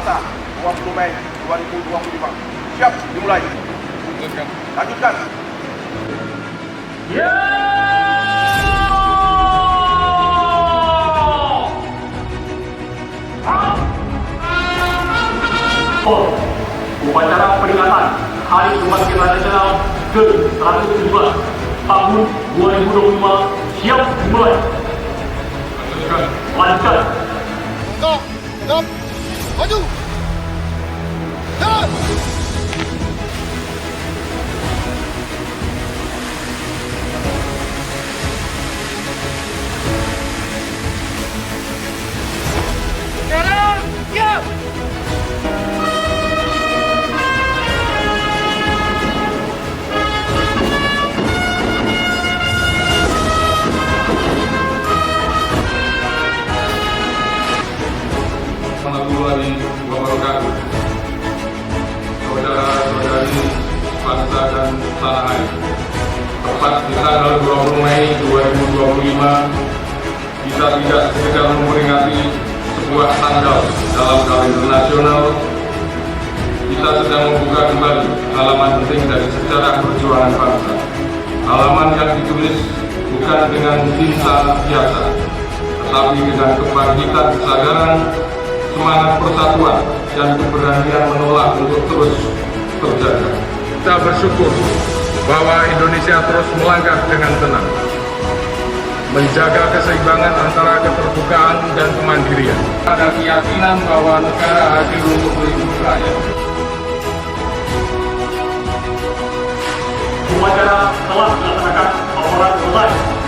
Selasa 20 Mei 2025. Siap, dimulai. Lanjutkan. Upacara peringatan Hari Kebangkitan Nasional ke-117 tahun 2025 siap dimulai. Lanjutkan. Tegap, maju. Jalan. Sekarang, siap. Warahmatullahi wabarakatuh. Saudara-saudari bangsa dan tanah air. Tepat di tanggal 20 Mei 2025, kita tidak sekedar memperingati sebuah tanggal dalam kalender nasional, kita sedang membuka kembali halaman penting dari sejarah perjuangan bangsa. Halaman yang ditulis bukan dengan tinta biasa, tetapi dengan kebangkitan kesadaran, semangat persatuan, dan keberanian menolak untuk terus terjaga. Kita bersyukur bahwa Indonesia terus melangkah dengan tenang, menjaga keseimbangan antara keterbukaan dan kemandirian. Ada keyakinan bahwa negara hadir untuk melindungi rakyat. Upacara telah dilaksanakan, laporan selesai.